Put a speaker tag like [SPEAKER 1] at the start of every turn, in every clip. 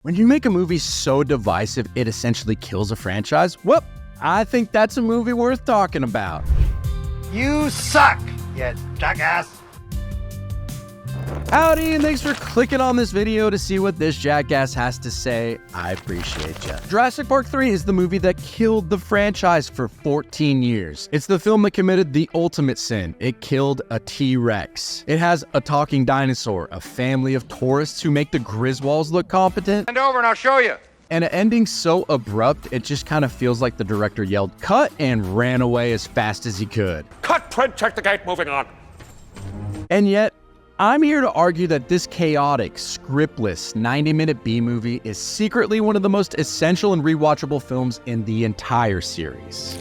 [SPEAKER 1] When you make a movie so divisive it essentially kills a franchise, well, I think that's a movie worth talking about.
[SPEAKER 2] You suck, you jackass!
[SPEAKER 1] Howdy, and thanks for clicking on this video to see what this jackass has to say. I appreciate you. Jurassic Park 3 is the movie that killed the franchise for 14 years. It's the film that committed the ultimate sin. It killed a T-Rex. It has a talking dinosaur, a family of tourists who make the Griswolds look competent,
[SPEAKER 2] Hand over and I'll show you.
[SPEAKER 1] and an ending so abrupt it just kind of feels like the director yelled cut and ran away as fast as he could.
[SPEAKER 3] Cut, print, check the gate, moving on.
[SPEAKER 1] And yet, I'm here to argue that this chaotic, scriptless, 90-minute B-movie is secretly one of the most essential and rewatchable films in the entire series.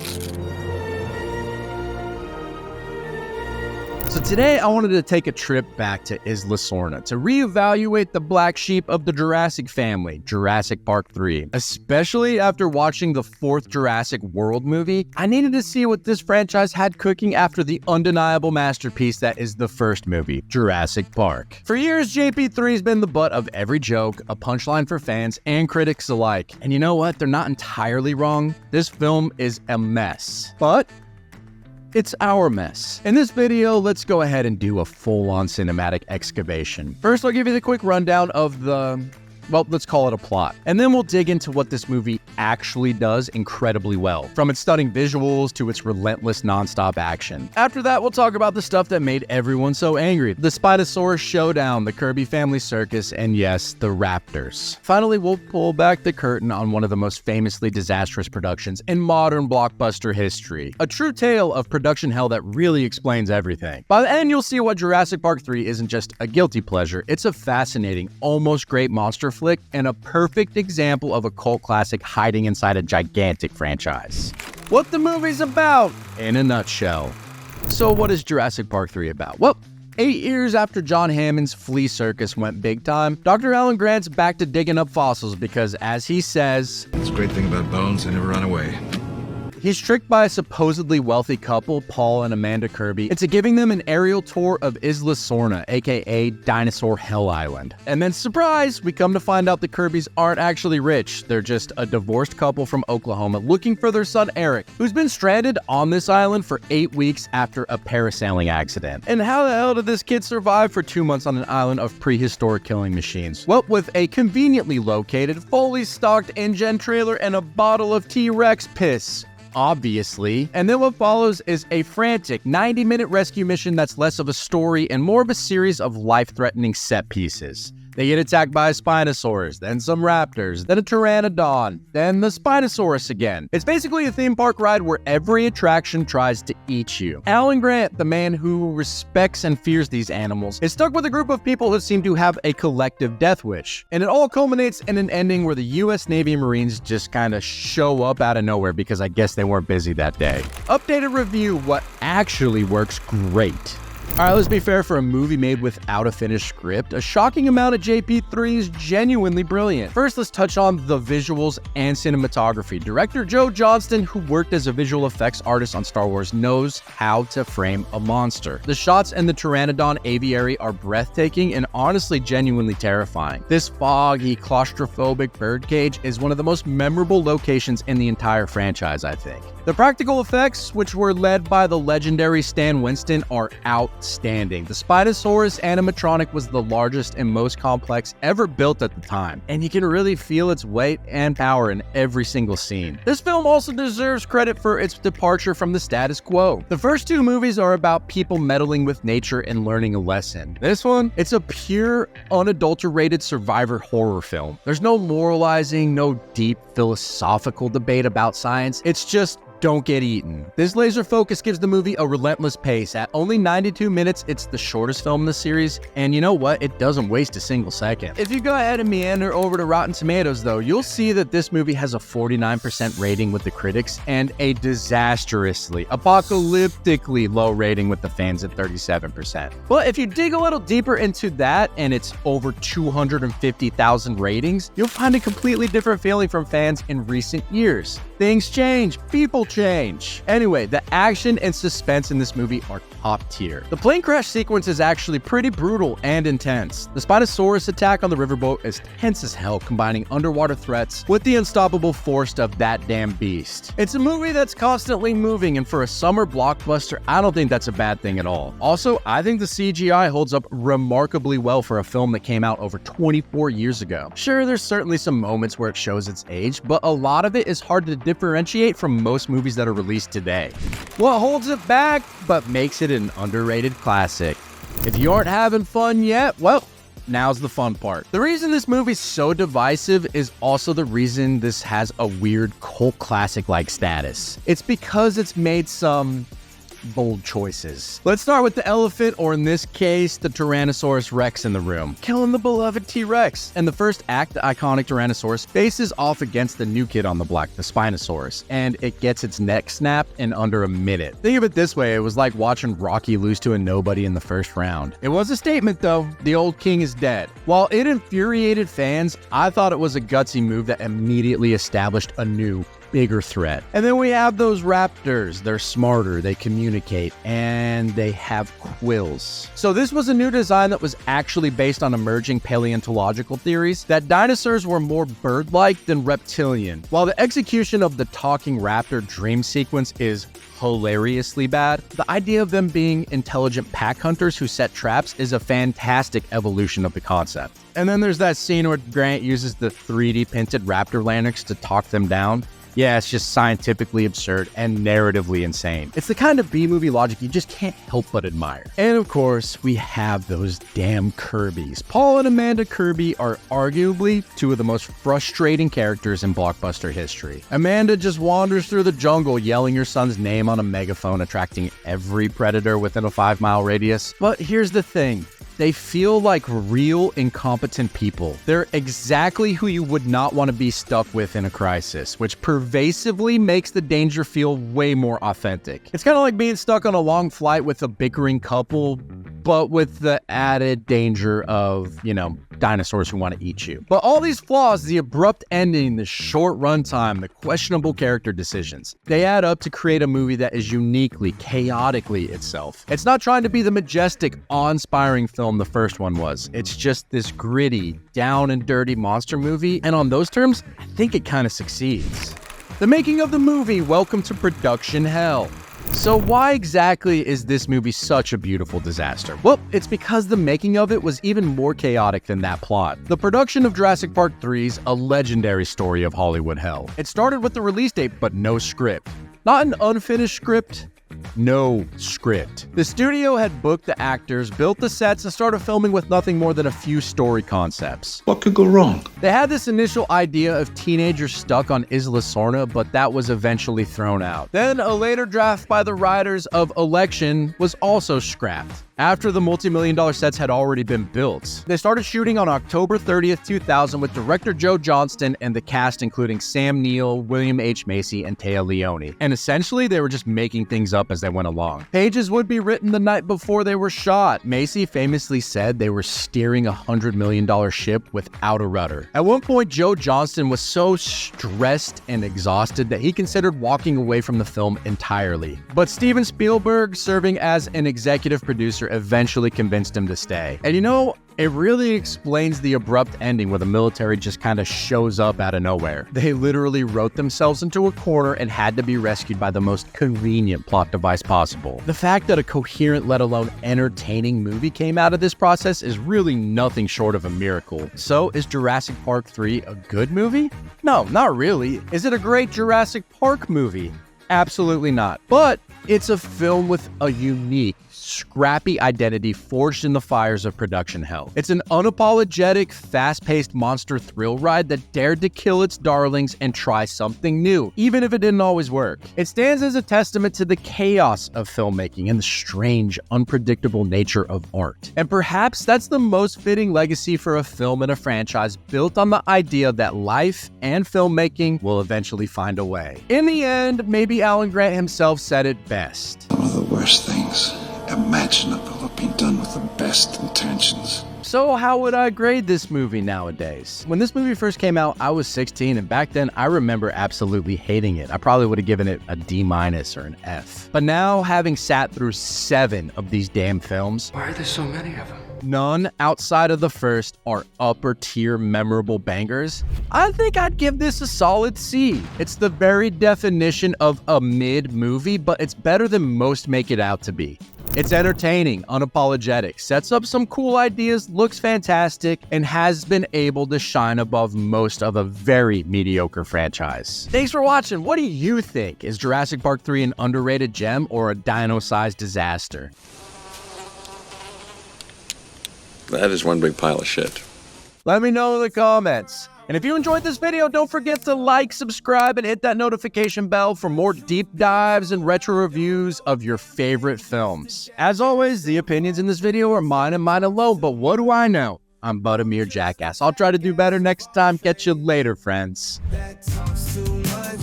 [SPEAKER 1] So today, I wanted to take a trip back to Isla Sorna to reevaluate the black sheep of the Jurassic family, Jurassic Park III. Especially after watching the fourth Jurassic World movie, I needed to see what this franchise had cooking after the undeniable masterpiece that is the first movie, Jurassic Park. For years, JP3 has been the butt of every joke, a punchline for fans and critics alike. And you know what? They're not entirely wrong. This film is a mess. But it's our mess. In this video, let's go ahead and do a full-on cinematic excavation. First, I'll give you the quick rundown of well, let's call it a plot. And then we'll dig into what this movie actually does incredibly well, from its stunning visuals to its relentless non-stop action. After that, we'll talk about the stuff that made everyone so angry. The Spinosaurus showdown, the Kirby family circus, and yes, the raptors. Finally, we'll pull back the curtain on one of the most famously disastrous productions in modern blockbuster history. A true tale of production hell that really explains everything. By the end, you'll see why Jurassic Park 3 isn't just a guilty pleasure, it's a fascinating, almost great monster flick and a perfect example of a cult classic hiding inside a gigantic franchise. What the movie's about, in a nutshell. So what is Jurassic Park 3 about? Well, 8 years after John Hammond's flea circus went big time, Dr. Alan Grant's back to digging up fossils because, as he says,
[SPEAKER 4] It's a great thing about bones, they never run away.
[SPEAKER 1] he's tricked by a supposedly wealthy couple, Paul and Amanda Kirby, into giving them an aerial tour of Isla Sorna, aka Dinosaur Hell Island. And then, surprise, we come to find out the Kirbys aren't actually rich. They're just a divorced couple from Oklahoma looking for their son Eric, who's been stranded on this island for 8 weeks after a parasailing accident. And how the hell did this kid survive for 2 months on an island of prehistoric killing machines? Well, with a conveniently located, fully stocked InGen trailer and a bottle of T-Rex piss. Obviously. And then what follows is a frantic 90-minute rescue mission that's less of a story and more of a series of life-threatening set pieces. They get attacked by a Spinosaurus, then some raptors, then a Pteranodon, then the Spinosaurus again. It's basically a theme park ride where every attraction tries to eat you. Alan Grant, the man who respects and fears these animals, is stuck with a group of people who seem to have a collective death wish. And it all culminates in an ending where the US Navy Marines just kind of show up out of nowhere because I guess they weren't busy that day. Updated review, what actually works great. Alright, let's be fair, for a movie made without a finished script, a shocking amount of JP3 is genuinely brilliant. First, let's touch on the visuals and cinematography. Director Joe Johnston, who worked as a visual effects artist on Star Wars, knows how to frame a monster. The shots in the Pteranodon aviary are breathtaking and honestly genuinely terrifying. This foggy, claustrophobic birdcage is one of the most memorable locations in the entire franchise, I think. The practical effects, which were led by the legendary Stan Winston, are outstanding. The Spinosaurus animatronic was the largest and most complex ever built at the time, and you can really feel its weight and power in every single scene. This film also deserves credit for its departure from the status quo. The first two movies are about people meddling with nature and learning a lesson. This one, it's a pure, unadulterated survivor horror film. There's no moralizing, no deep philosophical debate about science. It's just don't get eaten. This laser focus gives the movie a relentless pace. At only 92 minutes, it's the shortest film in the series, and you know what? It doesn't waste a single second. If you go ahead and meander over to Rotten Tomatoes, though, you'll see that this movie has a 49% rating with the critics and a disastrously, apocalyptically low rating with the fans at 37%. But if you dig a little deeper into that, and it's over 250,000 ratings, you'll find a completely different feeling from fans in recent years. Things change, people change. Anyway, the action and suspense in this movie are top tier. The plane crash sequence is actually pretty brutal and intense. The Spinosaurus attack on the riverboat is tense as hell, combining underwater threats with the unstoppable force of that damn beast. It's a movie that's constantly moving, and for a summer blockbuster, I don't think that's a bad thing at all. Also, I think the CGI holds up remarkably well for a film that came out over 24 years ago. Sure, there's certainly some moments where it shows its age, but a lot of it is hard to differentiate from most movies that are released today. What holds it back, but makes it an underrated classic? If you aren't having fun yet, well, now's the fun part. The reason this movie's so divisive is also the reason this has a weird cult classic-like status. It's because it's made some bold choices. Let's start with the elephant, or in this case, the Tyrannosaurus Rex in the room, killing the beloved T-Rex. In the first act, the iconic Tyrannosaurus faces off against the new kid on the block, the Spinosaurus, and it gets its neck snapped in under a minute. Think of it this way, it was like watching Rocky lose to a nobody in the first round. It was a statement though, the old king is dead. While it infuriated fans, I thought it was a gutsy move that immediately established a new, bigger threat. And then we have those raptors. They're smarter, they communicate, and they have quills. So this was a new design that was actually based on emerging paleontological theories that dinosaurs were more bird-like than reptilian. While the execution of the talking raptor dream sequence is hilariously bad, the idea of them being intelligent pack hunters who set traps is a fantastic evolution of the concept. And then there's that scene where Grant uses the 3D printed raptor larynx to talk them down. Yeah, it's just scientifically absurd and narratively insane. It's the kind of B-movie logic you just can't help but admire. And of course, we have those damn Kirbys. Paul and Amanda Kirby are arguably two of the most frustrating characters in blockbuster history. Amanda just wanders through the jungle yelling your son's name on a megaphone, attracting every predator within a 5-mile radius. But here's the thing. They feel like real, incompetent people. They're exactly who you would not want to be stuck with in a crisis, which pervasively makes the danger feel way more authentic. It's kind of like being stuck on a long flight with a bickering couple, but with the added danger of, dinosaurs who want to eat you. But all these flaws, the abrupt ending, the short runtime, the questionable character decisions, they add up to create a movie that is uniquely, chaotically itself. It's not trying to be the majestic, awe-inspiring film the first one was. It's just this gritty, down and dirty monster movie, and on those terms, I think it kind of succeeds. The making of the movie, welcome to production hell. So why exactly is this movie such a beautiful disaster? Well, it's because the making of it was even more chaotic than that plot. The production of Jurassic Park III is a legendary story of Hollywood hell. It started with the release date, but no script. Not an unfinished script, no script. The studio had booked the actors, built the sets, and started filming with nothing more than a few story concepts.
[SPEAKER 4] What could go wrong?
[SPEAKER 1] They had this initial idea of teenagers stuck on Isla Sorna, but that was eventually thrown out. Then a later draft by the writers of Election was also scrapped after the multi-million-dollar sets had already been built. They started shooting on October 30th, 2000 with director Joe Johnston and the cast including Sam Neill, William H. Macy, and Téa Leoni. And essentially, they were just making things up as they went along. Pages would be written the night before they were shot. Macy famously said they were steering a $100 million ship without a rudder. At one point, Joe Johnston was so stressed and exhausted that he considered walking away from the film entirely. But Steven Spielberg, serving as an executive producer, eventually convinced him to stay. And it really explains the abrupt ending where the military just kind of shows up out of nowhere. They literally wrote themselves into a corner and had to be rescued by the most convenient plot device possible. The fact that a coherent, let alone entertaining movie came out of this process is really nothing short of a miracle. So, is Jurassic Park III a good movie? No, not really. Is it a great Jurassic Park movie? Absolutely not. But it's a film with a unique, scrappy identity forged in the fires of production hell. It's an unapologetic, fast-paced monster thrill ride that dared to kill its darlings and try something new, even if it didn't always work. It stands as a testament to the chaos of filmmaking and the strange, unpredictable nature of art. And perhaps that's the most fitting legacy for a film and a franchise built on the idea that life and filmmaking will eventually find a way. In the end, maybe Alan Grant himself said it best.
[SPEAKER 4] Some of the worst things imaginable have been done with the best intentions.
[SPEAKER 1] So how would I grade this movie nowadays? When this movie first came out, I was 16, and back then I remember absolutely hating it. I probably would have given it a D- or an F. But now, having sat through 7 of these damn films,
[SPEAKER 5] Why are there so many of them?
[SPEAKER 1] none outside of the first are upper tier memorable bangers, I think I'd give this a solid C. It's the very definition of a mid movie, but it's better than most make it out to be. It's entertaining, unapologetic, sets up some cool ideas, looks fantastic, and has been able to shine above most of a very mediocre franchise. Thanks for watching. What do you think? Is Jurassic Park 3 an underrated gem or a dino-sized disaster?
[SPEAKER 4] That is one big pile of shit.
[SPEAKER 1] Let me know in the comments. And if you enjoyed this video, don't forget to like, subscribe, and hit that notification bell for more deep dives and retro reviews of your favorite films. As always, the opinions in this video are mine and mine alone, but what do I know? I'm but a mere jackass. I'll try to do better next time. Catch you later, friends.
[SPEAKER 6] That talks too much.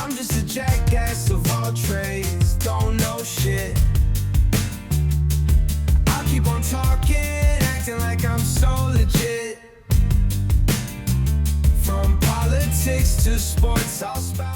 [SPEAKER 6] I'm just a jackass of all trades. Don't know shit. I'll keep on talking, acting like I'm so legit. From politics to sports, I'll spout.